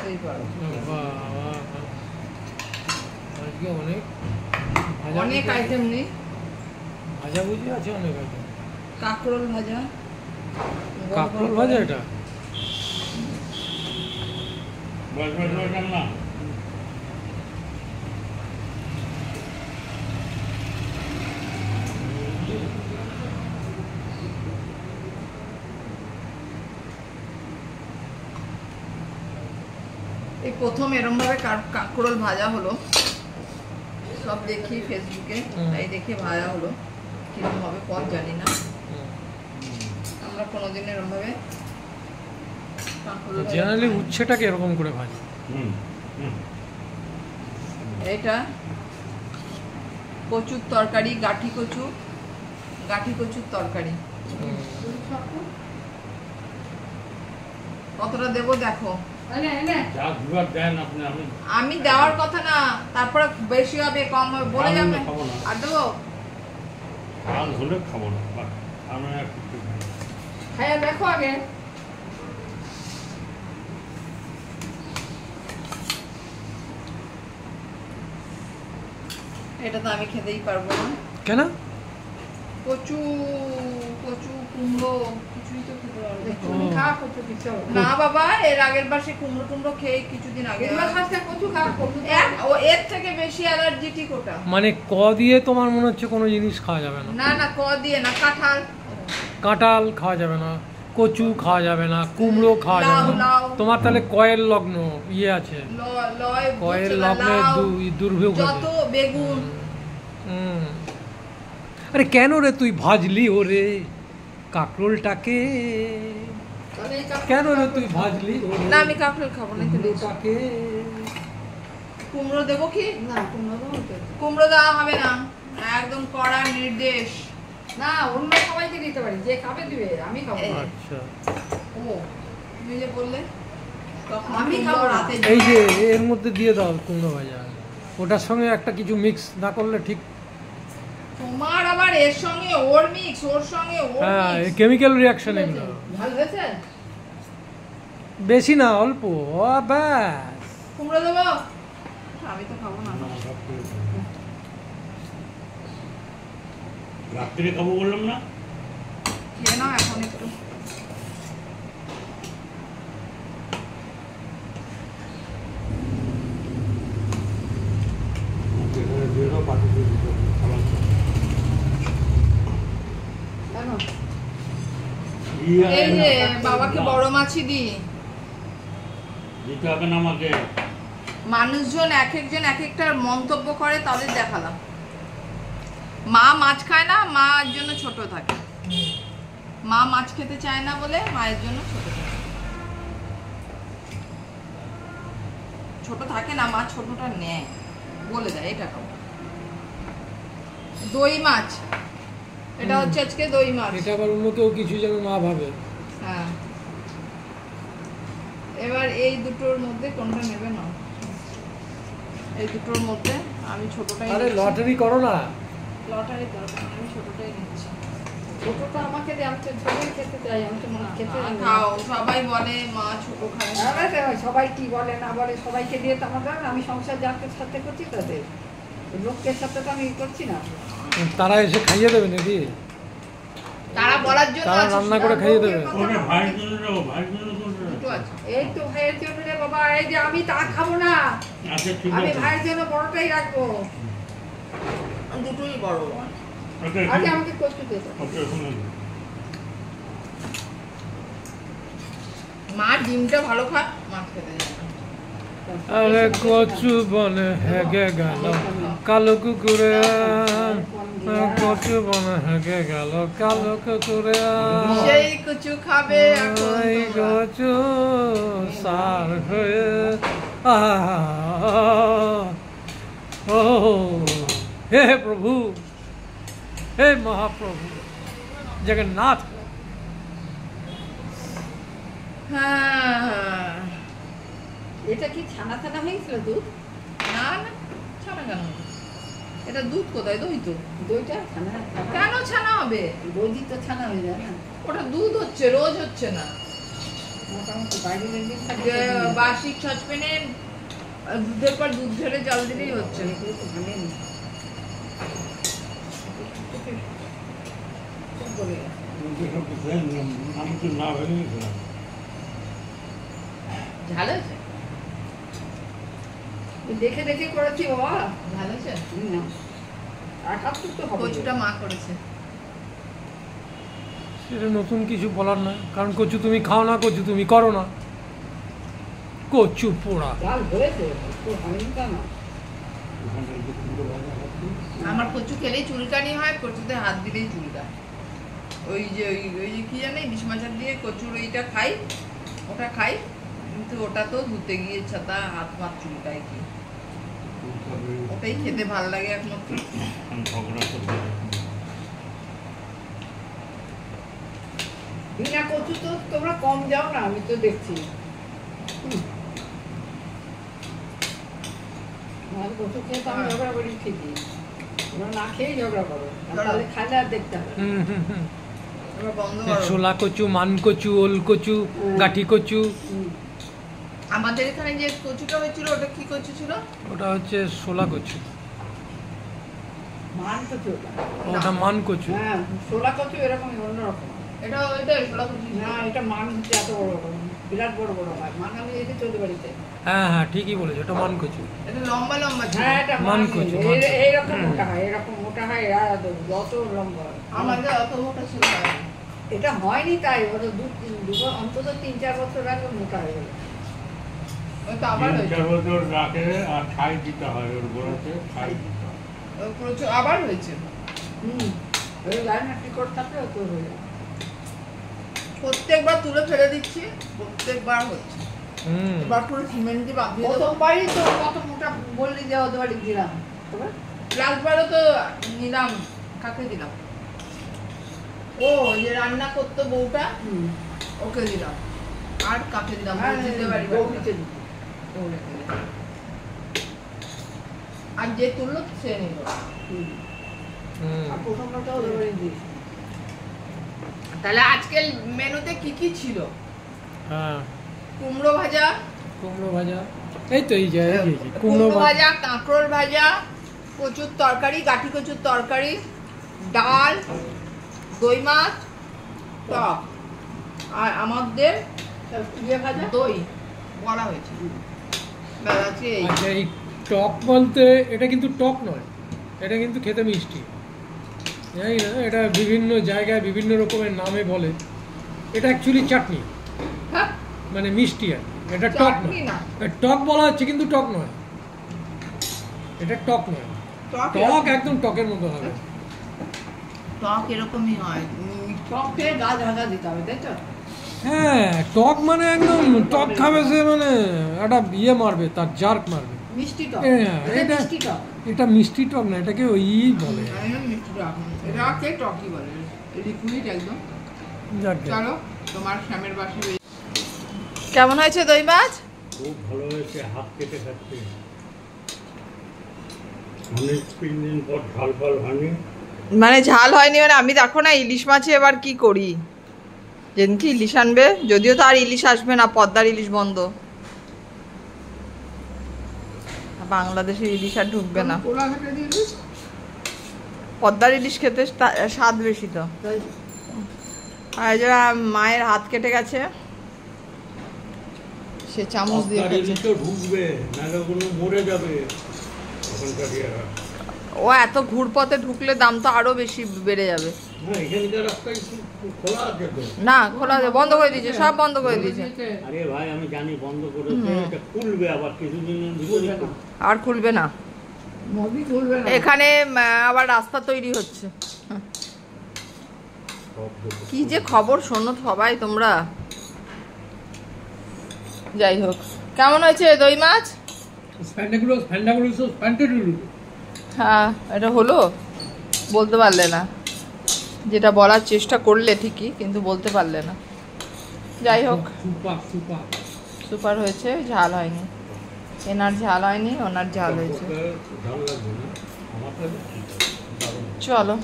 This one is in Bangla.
বুঝতেই পারো। আজকে অনেক অনেক আইটেম নেই, ভাজা ভুজি আছে, অনেক আইটেম। কাঁকরোল ভাজা, কাঁকরোল ভাজা, এটা এই প্রথম এরম ভাবে কাঁকরোল ভাজা হলো, সব দেখি ফেসবুকে, তাই দেখে ভাজা হলো। কিরকম হবে পথ জানি না, আমরা কোনোদিন এরম ভাবে জেনারেলি উচ্ছেটাকে এরকম করে ভাজি। এটা কচুর তরকারি, গাঠি কচুর তরকারি। কতটা দেবো দেখো, আমি দেওয়ার কথা না, তারপরে বেশি হবে কম হবে বলে যাবে। আর দেবো হ্যাঁ, দেখো আগে এটা তো আমি খেতেই পারবো না। কেন? কচু কুমড়ো কিছুই তো খেতে পারবো না বাবা। এর আগের বার সে কুমড়ো খেয়ে কিছুদিন আগে, এর থেকে বেশি অ্যালার্জিটিক ওটা। মানে ক দিয়ে তোমার মনে হচ্ছে কোনো জিনিস খাওয়া যাবে না? না না, ক দিয়ে না, কাঁঠাল খাওয়া যাবে না, কচু খাওয়া যাবে না, কুমড়ো খাওয়া যাবে না। তোমার তাহলে কয়ের লগ্ন ইয়ে আছে, কয়ের লগ্নে দুর্ভোগ আছে। যত বেগুন, আরে কেন রে তুই ভাজলি ওরে কাঁকরোলটাকে? কেন রে তুই ভাজলি? না আমি কাঁকরোল খাবো না। কাকে কুমড়ো দেবো কি? না কুমড়ো দেওয়া হবে না, একদম কড়া নির্দেশ। না, অন্য সবাইকে দিতে পারি, যে খাবে দিবে, আমি খাবো। আচ্ছা, ও তুমি যে বললে আমি খাবো রাতে। এই যে এর মধ্যে দিয়ে দাও কুমড়ো ভাজা, ওটার সঙ্গে একটা কিছু মিক্স না করলে ঠিক। তোমার আবার এর সঙ্গে ওর মিক্স, ওর সঙ্গে ওর মিক্স। হ্যাঁ, কেমিক্যাল রিঅ্যাকশন এগুলো। ভালো হয়েছে? বেশি না, অল্প। ব্যাস, কুমড়ো দেবো? আমি তো খাবো না। রাত্রে খাবো বললাম না? খেয়ে নাও এখন একটু। এই যে বাবাকে বড় মাছই দিতে হবে না আমাকে। মানুষজন এক একজন এক একটা মন্তব্য করে, তাদের দেখালাম। মা মাছ খায় না, মার জন্য ছোট থাকে। মা মাছ খেতে চায় না বলে মায়ের জন্য ছোট থাকে না, মা ছোটটা নেয়, বলে দেয় এটা খাও। দই মাছ, এটা হচ্ছে আজকে দই মাছ। এটা আবার অন্য কেউ কিছু যেন না ভাবে। হ্যাঁ, এবার এই দুটোর মধ্যে কোনটা নেবে না? এই দুটোর মধ্যে আমি ছোটটাই। আরে লটারি করো না। লটারি দরকার, আমি ছোটটাই নিচ্ছি। ছোটটা আমাকে দে, আমি তো ছোটই খেতে চাই। আমি তো মা খেতে খাও, সবাই বলে মা ছোট খায়। সবাই কি বলে না বলে, সবাইকে দিয়ে তো আমার, আমি সংসার যাকে সাথে করছি তাদের, লোকের সাথে তো আমি করছি না। তারা এসে খাইয়ে দেবে নাকি? তারা বলার জন্য, তারা রান্না করে খাইয়ে দেবে। এই তো ভাইয়ের জন্য রে বাবা, এই যে আমি তা খাবো না, আমি ভাইয়ের জন্য বড়টাই রাখবো। দুটোই বড়। আগে আমাকে কষ্ট দিতে। মা ডিমটা ভালো খা, মাছ খেতে যায় না। আরে কচু বনে হেগে গেল কালো কুকুরে, কচু বনে হেগে গেল কালো কুকুরে, সেই কচু খাবে এই কচু সার হয়ে। ও হে প্রভু, হে মহাপ্রভু জগন্নাথ। হ্যাঁ, এটা কি ছানা ছানা হয়েছিল দুধ? না না, ছানা কেন হবে? এটা দুধ কোথায়? দই তো। দইটা ছানা কেন ছানা হবে? রোজই তো ছানা হয়ে যায় না। ওটা দুধ হচ্ছে, রোজ হচ্ছে না। বাসি সসপ্যানে দুধের পর দুধ ঢেলে জল দিলেই হচ্ছে। ঝাল হয়েছে, দেখে দেখে করেছি বাবা। ঝাল হয়েছে, কচুটা মা করেছে। সেটা নতুন কিছু বলার না, কারণ কচু তুমি খাও না, কচু তুমি করো না। কচু পোড়া আমার কচু খেলেই চুলকানি হয়, কচুতে হাত দিলেই চুলকা। ওই যে কি জানে ইলিশ মাছের দিয়ে কচুর ওইটা খাই, ওটা খাই, কিন্তু ওটা তো ধুতে গিয়ে ছাতা হাত মাত চুলকায়। কি ওটাই খেতে ভালো লাগে একমাত্র। বিনা কচু তো তোমরা কম যাও না, আমি তো দেখছি। কচু খেয়ে তো আমি ঝগড়া করি ঠিকই, তোমরা না খেয়েই ঝগড়া করো, তাহলে খাইলে আর দেখতে হবে। ছোলা কচু, মান কচু, ওল কচু, গাঠি কচু। আমাদের এখানে যে কচুটা হয়েছিল ওটা কি কচু ছিল? ওটা হচ্ছে ছোলা কচু। মান কচু ওটা মান কচু। হ্যাঁ, ছোলা কচু এরকম অন্যরকম। এটা ওইটা ছোলা কচু না, এটা মান হচ্ছে এত বড় বড়, বিরাট বড় বড় হয়। মান আমি এই যে চৌধুরী বাড়িতে। হ্যাঁ হ্যাঁ, ঠিকই বলেছো, এটা মান কচু। এটা লম্বা লম্বা। হ্যাঁ, এটা মান কচু। এইরকম মোটা হয়, এরকম মোটা হয়, যত লম্বা হয়। আমাদের অত মোটা ছিল না। এটা হয়নি তাই, ওটা অন্তত 3-4 বছর আগে মোটা হয়ে গেল। ওটা আবার হয়েছে, আর ছাই দিতে হয় ওর গোড়াতে, ছাই দিতে হয়। কচু আবার হয়েছে। ওই লাইন একটি করতে থাকলে তো হয়ে যাবে। প্রত্যেকবার তুলে ফেলে দিচ্ছি, প্রত্যেকবার হচ্ছে। এবার পুরো সিমেন্ট দিয়ে বাঁধিয়ে দেবো। প্রথমবারই তো কত মোটা বললি যে ওদের বাড়ি দিলাম, লাস্টবারও তো নিলাম। কাকে দিলাম? ও যে রান্না করতো বউটা, ওকে দিলাম। আর কাকে দিলাম? আর যে তুললো সে নিল। তাহলে আজকের মেনুতে কি কি ছিল? কুমড়ো ভাজা, এই তো এই যে কুমড়ো ভাজা, কাঁকরোল ভাজা, কচুর তরকারি, গাঠি কচুর তরকারি, ডাল, দই মাছ, টক, আর আমাদের ভাজা দই বলা হয়েছে। এই টক বলতে এটা কিন্তু টক নয়, এটা কিন্তু খেতে মিষ্টি। জানি না, এটা বিভিন্ন জায়গায় বিভিন্ন রকমের নামে বলে। এটা অ্যাকচুয়ালি চাটনি, মানে মিষ্টি আর এটা টক নয়। টক বলা হচ্ছে কিন্তু টক নয়, এটা টক নয়। টক একদম টকের মতো হবে। টক এরকমই হয়, টক খেয়ে গা ঝাঁঝা দিতে হবে, তাই তো? হ্যাঁ, টক মানে একদম টক খাবে সে, মানে একটা ইয়ে মারবে, তার জার্ক মারবে। মিষ্টি টক। এটা মিষ্টি টক, এটা মিষ্টি টক না, এটাকে ওই বলে। মিষ্টি টক, এটাকে টকই বলে, লিকুইড একদম। চলো তোমার শ্যামের বাসি। কেমন হয়েছে দই মাছ? খুব ভালো হয়েছে, হাত কেটে খাচ্ছি। অনেক 3 দিন পর ঝাল ফাল হয়নি। মানে ঝাল হয়নি মানে আমি দেখো না ইলিশ মাছে এবার কি করি, যেদিনকে ইলিশ আনবে, যদিও তো আর ইলিশ আসবে না, পদ্মার ইলিশ বন্ধ, বাংলাদেশের ইলিশ আর ঢুকবে না। পদ্মার ইলিশ খেতে স্বাদ বেশি তো। আর যারা মায়ের হাত কেটে গেছে, সে চামচ দিয়ে ঢুকবে না, মরে যাবে। ও এত ঘুরপথে ঢুকলে দাম তো আরো বেশি বেড়ে যাবে। না খোলা আছে, বন্ধ করে দিয়েছে, সব বন্ধ করে দিয়েছে। আরে ভাই আমি জানি বন্ধ করেছে, এটা খুলবে আবার কিছুদিন আর খুলবে না, এখানে আবার রাস্তা তৈরি হচ্ছে। কি যে খবর শোনো সবাই তোমরা। যাই হোক, কেমন হয়েছে দই মাছ? হ্যাঁ, এটা হলো বলতে পারলে না, যেটা বলার চেষ্টা করলে ঠিকই, কিন্তু বলতে পারলে না। যাই হোক, সুপার হয়েছে, ঝাল হয়নি। এনার ঝাল হয়নি, ওনার ঝাল হয়েছে। চলো।